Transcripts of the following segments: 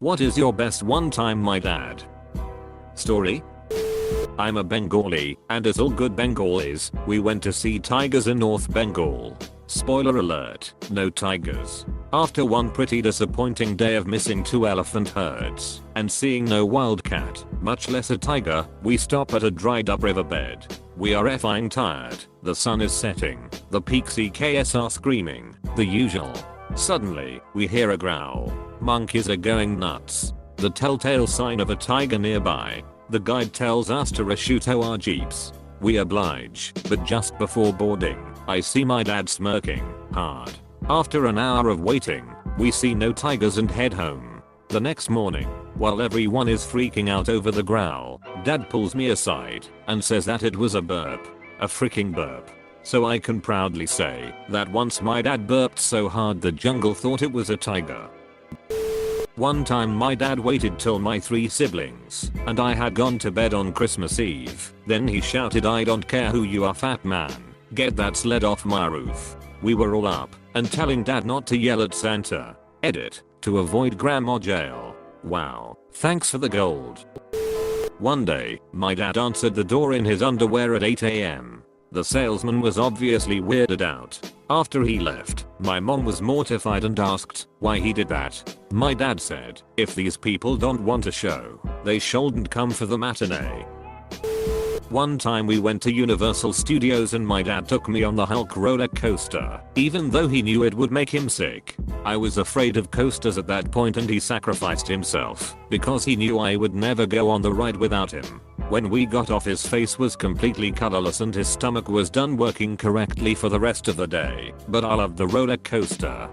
What is your best one time my dad story? I'm a Bengali, and as all good Bengalis, we went to see tigers in North Bengal. Spoiler alert, no tigers. After one pretty disappointing day of missing 2 elephant herds and seeing no wildcat, much less a tiger, we stop at a dried up riverbed. We are effing tired, the sun is setting, the peaks EKS are screaming, the usual. Suddenly, we hear a growl. Monkeys are going nuts. The telltale sign of a tiger nearby. The guide tells us to reshuto our jeeps. We oblige, but just before boarding, I see my dad smirking hard. After an hour of waiting, we see no tigers and head home. The next morning, while everyone is freaking out over the growl, Dad pulls me aside and says that it was a burp. A freaking burp. So I can proudly say that once my dad burped so hard the jungle thought it was a tiger. One time my dad waited till my 3 siblings and I had gone to bed on Christmas Eve. Then he shouted, "I don't care who you are, fat man. Get that sled off my roof." We were all up and telling dad not to yell at Santa. Edit, to avoid grandma jail. Wow, thanks for the gold. One day, my dad answered the door in his underwear at 8 AM. The salesman was obviously weirded out. After he left, my mom was mortified and asked why he did that. My dad said, if these people don't want a show, they shouldn't come for the matinee. One time we went to Universal Studios and my dad took me on the Hulk roller coaster, even though he knew it would make him sick. I was afraid of coasters at that point and he sacrificed himself because he knew I would never go on the ride without him. When we got off, his face was completely colorless and his stomach was done working correctly for the rest of the day, but I loved the roller coaster.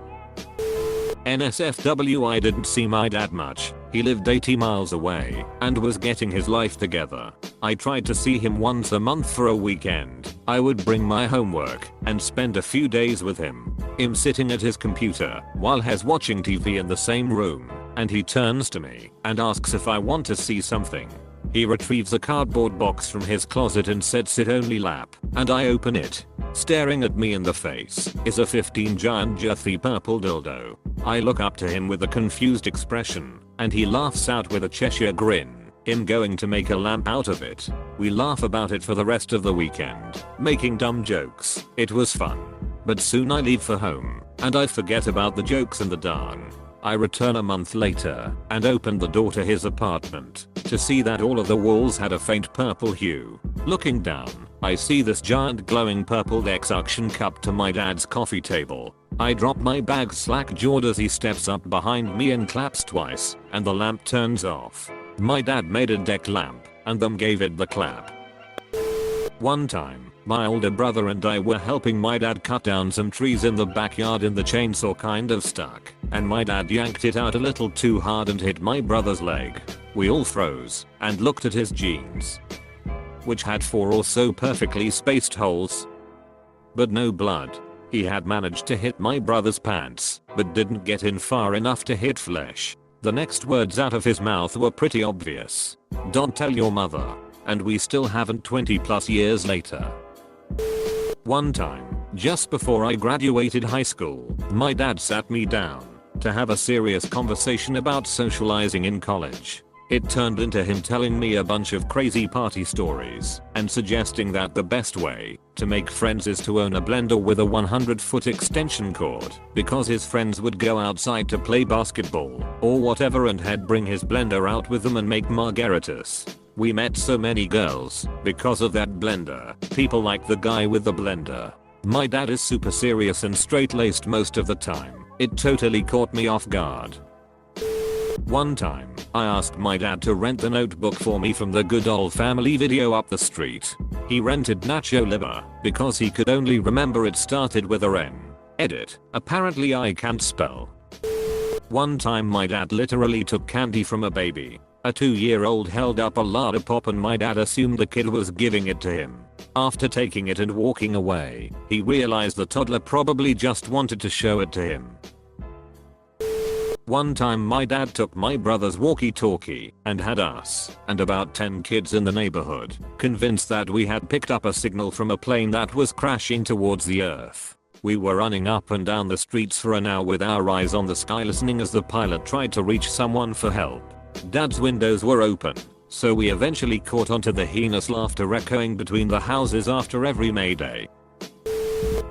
NSFW, I didn't see my dad much. He lived 80 miles away and was getting his life together. I tried to see him once a month for a weekend. I would bring my homework and spend a few days with him. Him sitting at his computer while he's watching TV in the same room, and he turns to me and asks if I want to see something. He retrieves a cardboard box from his closet and sets it on my lap, and I open it. Staring at me in the face is a 15 giant girthy purple dildo. I look up to him with a confused expression, and he laughs out with a Cheshire grin. Him going to make a lamp out of it. We laugh about it for the rest of the weekend, making dumb jokes. It was fun. But soon I leave for home, and I forget about the jokes and the darn. I return a month later and opened the door to his apartment to see that all of the walls had a faint purple hue. Looking down, I see this giant glowing purple suction cup to my dad's coffee table. I drop my bag slack-jawed as he steps up behind me and claps twice, and the lamp turns off. My dad made a deck lamp and then gave it the clap. One time, my older brother and I were helping my dad cut down some trees in the backyard and the chainsaw kind of stuck, and my dad yanked it out a little too hard and hit my brother's leg. We all froze and looked at his jeans, which had 4 or so perfectly spaced holes, but no blood. He had managed to hit my brother's pants, but didn't get in far enough to hit flesh. The next words out of his mouth were pretty obvious. "Don't tell your mother." And we still haven't 20+ years later. One time, just before I graduated high school, my dad sat me down to have a serious conversation about socializing in college. It turned into him telling me a bunch of crazy party stories and suggesting that the best way to make friends is to own a blender with a 100-foot extension cord, because his friends would go outside to play basketball or whatever and he'd bring his blender out with them and make margaritas. We met so many girls because of that blender. People like the guy with the blender. My dad is super serious and straight-laced most of the time. It totally caught me off guard. One time, I asked my dad to rent The Notebook for me from the Good Old Family video up the street. He rented Nacho Libre because he could only remember it started with a N. Edit, apparently I can't spell. One time my dad literally took candy from a baby. A 2-year-old held up a lollipop and my dad assumed the kid was giving it to him. After taking it and walking away, he realized the toddler probably just wanted to show it to him. One time my dad took my brother's walkie-talkie and had us and about 10 kids in the neighborhood convinced that we had picked up a signal from a plane that was crashing towards the earth. We were running up and down the streets for an hour with our eyes on the sky listening as the pilot tried to reach someone for help. Dad's windows were open, so we eventually caught onto the heinous laughter echoing between the houses after every mayday.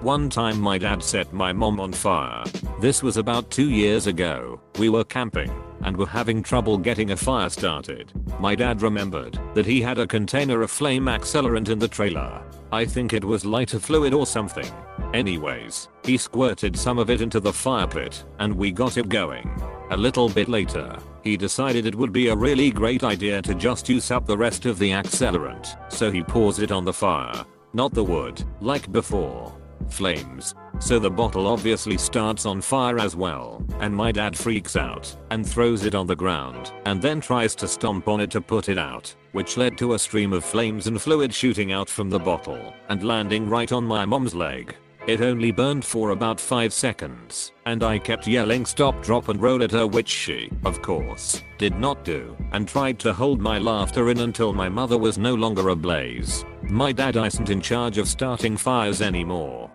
One time my dad set my mom on fire. This was about 2 years ago. We were camping and were having trouble getting a fire started. My dad remembered that he had a container of flame accelerant in the trailer. I think it was lighter fluid or something. Anyways, he squirted some of it into the fire pit and we got it going. A little bit later, he decided it would be a really great idea to just use up the rest of the accelerant, so he pours it on the fire. Not the wood, like before. Flames. So the bottle obviously starts on fire as well, and my dad freaks out and throws it on the ground and then tries to stomp on it to put it out, which led to a stream of flames and fluid shooting out from the bottle and landing right on my mom's leg. It only burned for about 5 seconds, and I kept yelling stop, drop and roll at her, which she, of course, did not do, and tried to hold my laughter in until my mother was no longer ablaze. My dad isn't in charge of starting fires anymore.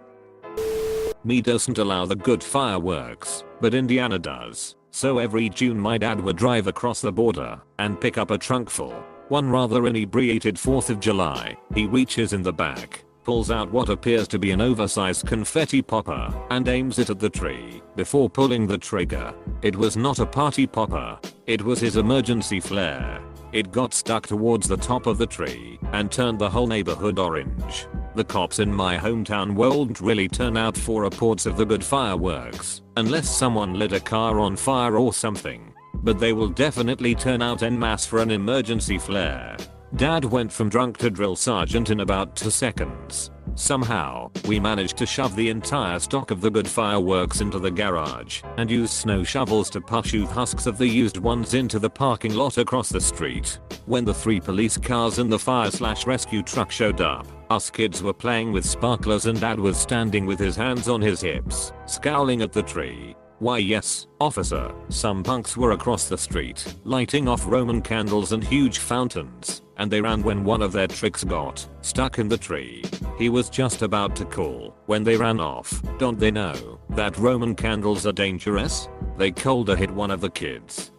Me doesn't allow the good fireworks, but Indiana does. So every June my dad would drive across the border and pick up a trunk full. One rather inebriated 4th of July, he reaches in the back, pulls out what appears to be an oversized confetti popper and aims it at the tree before pulling the trigger. It was not a party popper, it was his emergency flare. It got stuck towards the top of the tree and turned the whole neighborhood orange. The cops in my hometown won't really turn out for reports of the good fireworks unless someone lit a car on fire or something, but they will definitely turn out en masse for an emergency flare. Dad went from drunk to drill sergeant in about 2 seconds. Somehow, we managed to shove the entire stock of the good fireworks into the garage and use snow shovels to push husks of the used ones into the parking lot across the street. When the 3 police cars and the fire/rescue truck showed up, us kids were playing with sparklers and Dad was standing with his hands on his hips, scowling at the tree. Why yes, officer, some punks were across the street, lighting off Roman candles and huge fountains, and they ran when one of their tricks got stuck in the tree. He was just about to call when they ran off. Don't they know that Roman candles are dangerous? They colder hit one of the kids.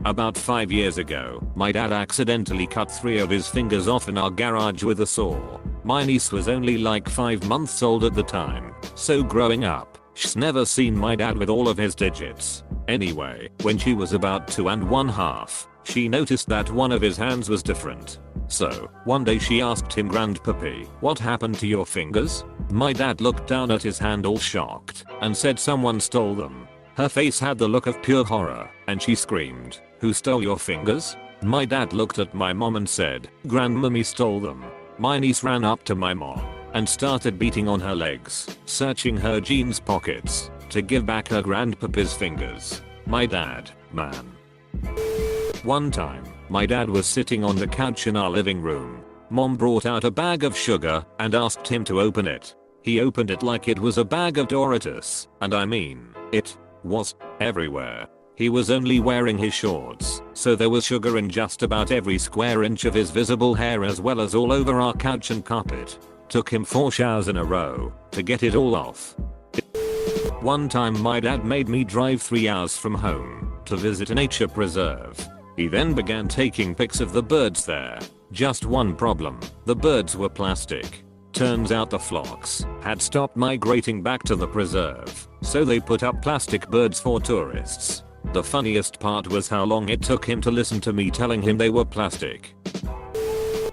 About 5 years ago, my dad accidentally cut 3 of his fingers off in our garage with a saw. My niece was only like 5 months old at the time, so growing up, she's never seen my dad with all of his digits. Anyway, when she was about 2 1/2, she noticed that one of his hands was different. So, one day she asked him, "Grandpappy, what happened to your fingers?" My dad looked down at his hand all shocked and said someone stole them. Her face had the look of pure horror, and she screamed, "Who stole your fingers?" My dad looked at my mom and said, "Grandmammy stole them." My niece ran up to my mom and started beating on her legs, searching her jeans pockets to give back her grandpapa's fingers. My dad, man. One time, my dad was sitting on the couch in our living room. Mom brought out a bag of sugar and asked him to open it. He opened it like it was a bag of Doritos, and I mean, it was everywhere. He was only wearing his shorts, so there was sugar in just about every square inch of his visible hair as well as all over our couch and carpet. Took him 4 showers in a row to get it all off. One time my dad made me drive 3 hours from home to visit a nature preserve. He then began taking pics of the birds there. Just one problem, the birds were plastic. Turns out the flocks had stopped migrating back to the preserve, so they put up plastic birds for tourists. The funniest part was how long it took him to listen to me telling him they were plastic.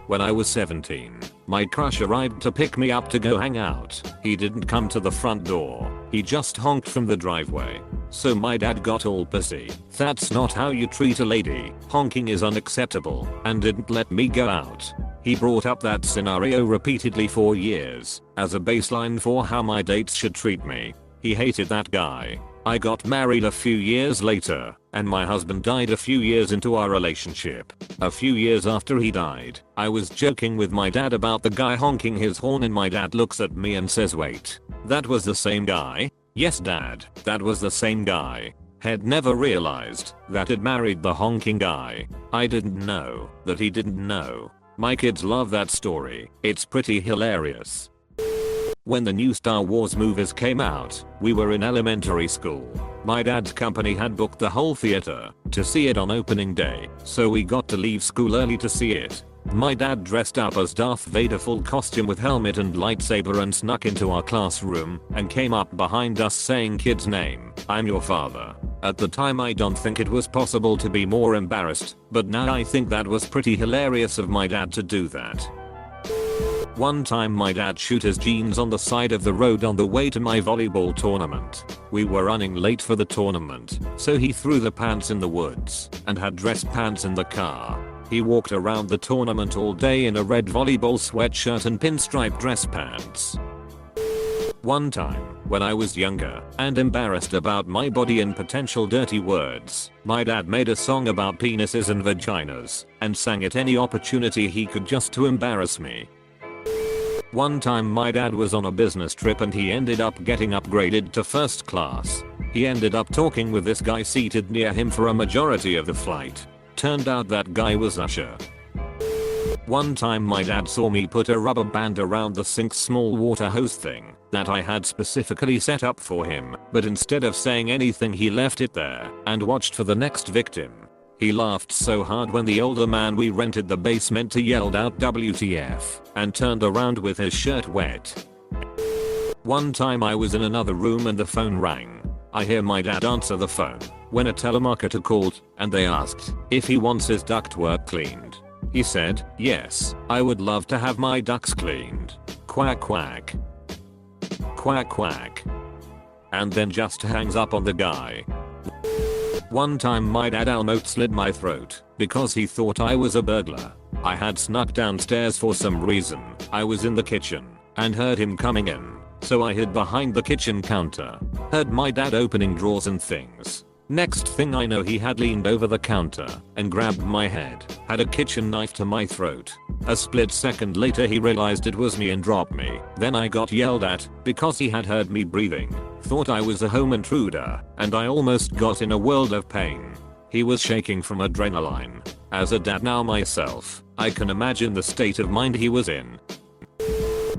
When I was 17, my crush arrived to pick me up to go hang out. He didn't come to the front door, he just honked from the driveway. So my dad got all pissy. "That's not how you treat a lady, honking is unacceptable," and didn't let me go out. He brought up that scenario repeatedly for years as a baseline for how my dates should treat me. He hated that guy. I got married a few years later, and my husband died a few years into our relationship. A few years after he died, I was joking with my dad about the guy honking his horn and my dad looks at me and says, "Wait, that was the same guy?" "Yes dad, that was the same guy." Had never realized that he'd married the honking guy. I didn't know that he didn't know. My kids love that story. It's pretty hilarious. When the new Star Wars movies came out, we were in elementary school. My dad's company had booked the whole theater to see it on opening day, so we got to leave school early to see it. My dad dressed up as Darth Vader full costume with helmet and lightsaber and snuck into our classroom and came up behind us saying, "Kid's name, I'm your father." At the time I don't think it was possible to be more embarrassed, but now I think that was pretty hilarious of my dad to do that. One time my dad shoot his jeans on the side of the road on the way to my volleyball tournament. We were running late for the tournament, so he threw the pants in the woods and had dress pants in the car. He walked around the tournament all day in a red volleyball sweatshirt and pinstripe dress pants. One time, when I was younger and embarrassed about my body and potential dirty words, my dad made a song about penises and vaginas and sang at any opportunity he could just to embarrass me. One time my dad was on a business trip and he ended up getting upgraded to first class. He ended up talking with this guy seated near him for a majority of the flight. Turned out that guy was Usher. One time my dad saw me put a rubber band around the sink's small water hose thing that I had specifically set up for him, but instead of saying anything he left it there and watched for the next victim. He laughed so hard when the older man we rented the basement to yelled out "WTF" and turned around with his shirt wet. One time I was in another room and the phone rang. I hear my dad answer the phone when a telemarketer called and they asked if he wants his ductwork cleaned. He said, "Yes, I would love to have my ducts cleaned." Quack quack. Quack quack. And then just hangs up on the guy. One time my dad almost slit my throat because he thought I was a burglar. I had snuck downstairs for some reason. I was in the kitchen and heard him coming in, so I hid behind the kitchen counter. Heard my dad opening drawers and things. Next thing I know he had leaned over the counter and grabbed my head, had a kitchen knife to my throat. A split second later he realized it was me and dropped me. Then I got yelled at because he had heard me breathing, thought I was a home intruder, and I almost got in a world of pain. He was shaking from adrenaline. As a dad now myself, I can imagine the state of mind he was in.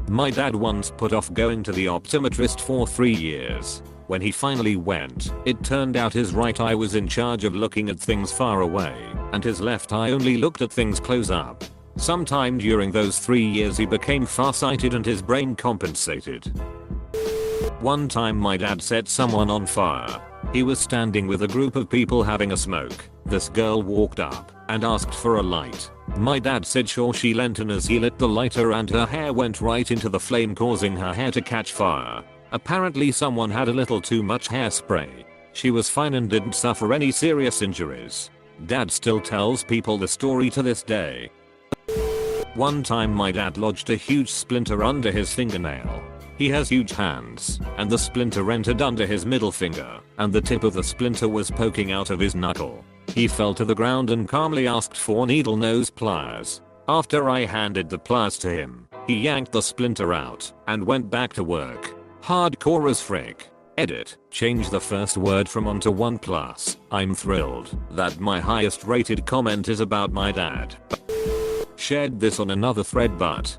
My dad once put off going to the optometrist for 3 years. When he finally went, it turned out his right eye was in charge of looking at things far away, and his left eye only looked at things close up. Sometime during those 3 years he became farsighted and his brain compensated. One time my dad set someone on fire. He was standing with a group of people having a smoke. This girl walked up and asked for a light. My dad said sure. She lent, and as he lit the lighter and her hair went right into the flame, causing her hair to catch fire. Apparently someone had a little too much hairspray. She was fine and didn't suffer any serious injuries. Dad still tells people the story to this day. One time my dad lodged a huge splinter under his fingernail. He has huge hands, and the splinter entered under his middle finger, and the tip of the splinter was poking out of his knuckle. He fell to the ground and calmly asked for needle nose pliers. After I handed the pliers to him, he yanked the splinter out and went back to work. Hardcore as frick. Edit. Change the first word from on to 1+. I'm thrilled that my highest rated comment is about my dad. Shared this on another thread, but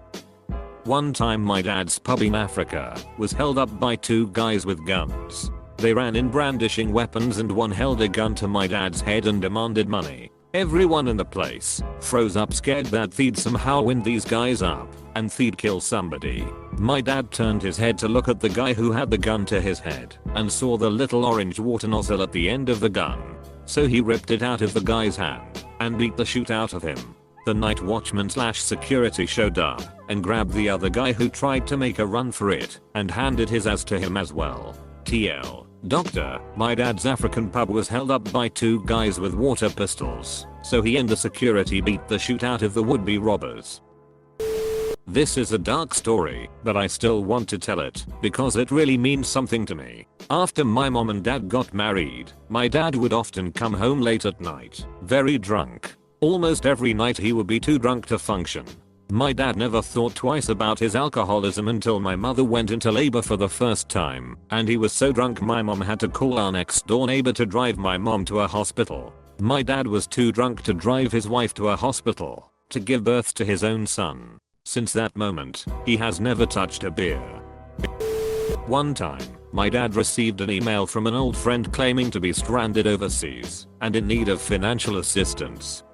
one time my dad's pub in Africa was held up by 2 guys with guns. They ran in brandishing weapons and one held a gun to my dad's head and demanded money. Everyone in the place froze up, scared that they'd somehow wind these guys up and they'd kill somebody. My dad turned his head to look at the guy who had the gun to his head and saw the little orange water nozzle at the end of the gun. So he ripped it out of the guy's hand and beat the shit out of him. The night watchman / security showed up and grabbed the other guy who tried to make a run for it and handed his ass to him as well. TL. Doctor, my dad's African pub was held up by 2 guys with water pistols, so he and the security beat the shit out of the would-be robbers. This is a dark story, but I still want to tell it because it really means something to me. After my mom and dad got married, my dad would often come home late at night, very drunk. Almost every night he would be too drunk to function. My dad never thought twice about his alcoholism until my mother went into labor for the first time, and he was so drunk my mom had to call our next door neighbor to drive my mom to a hospital. My dad was too drunk to drive his wife to a hospital to give birth to his own son. Since that moment, he has never touched a beer. One time, my dad received an email from an old friend claiming to be stranded overseas and in need of financial assistance.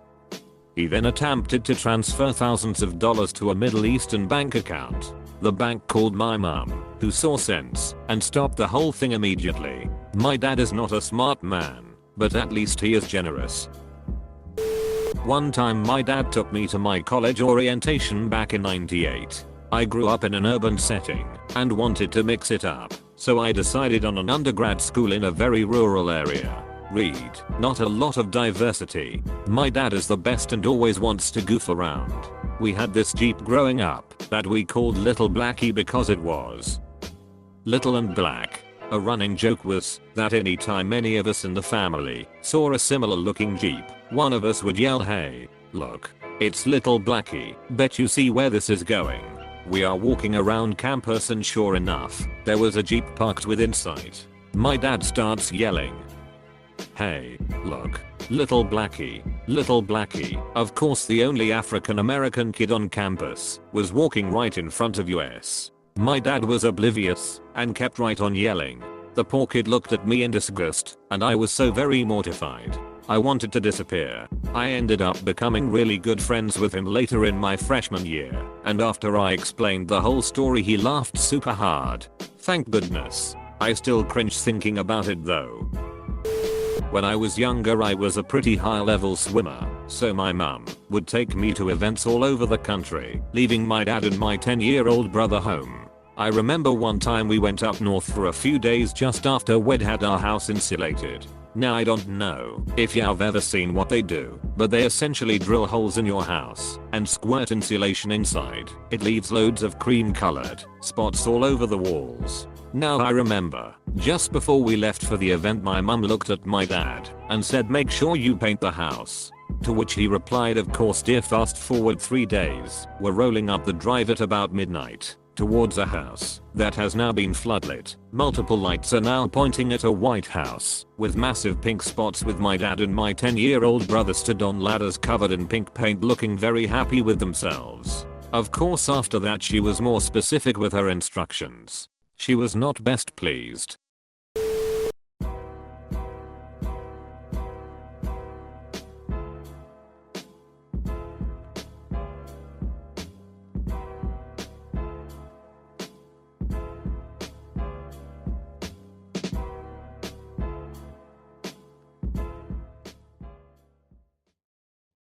He then attempted to transfer thousands of dollars to a Middle Eastern bank account. The bank called my mom, who saw sense, and stopped the whole thing immediately. My dad is not a smart man, but at least he is generous. One time my dad took me to my college orientation back in '98. I grew up in an urban setting and wanted to mix it up, so I decided on an undergrad school in a very rural area. Read, not a lot of diversity. My dad is the best and always wants to goof around. We had this Jeep growing up that we called Little Blackie because it was little and black. A running joke was that anytime any of us in the family saw a similar looking Jeep, one of us would yell, "Hey, look, it's Little Blackie, bet you see where this is going." We are walking around campus and sure enough, there was a Jeep parked within sight. My dad starts yelling, "Hey, look, Little Blackie, Little Blackie." Of course the only African American kid on campus was walking right in front of us. My dad was oblivious and kept right on yelling. The poor kid looked at me in disgust and I was so very mortified. I wanted to disappear. I ended up becoming really good friends with him later in my freshman year, and after I explained the whole story he laughed super hard. Thank goodness. I still cringe thinking about it though. When I was younger I was a pretty high level swimmer, so my mum would take me to events all over the country, leaving my dad and my 10-year-old brother home. I remember one time we went up north for a few days just after we'd had our house insulated. Now I don't know if you've ever seen what they do, but they essentially drill holes in your house and squirt insulation inside. It leaves loads of cream colored spots all over the walls. Now I remember, just before we left for the event my mum looked at my dad and said, "Make sure you paint the house." To which he replied, "Of course dear." Fast forward 3 days, we're rolling up the drive at about midnight towards a house that has now been floodlit. Multiple lights are now pointing at a white house with massive pink spots, with my dad and my 10-year-old brother stood on ladders covered in pink paint looking very happy with themselves. Of course after that she was more specific with her instructions. She was not best pleased.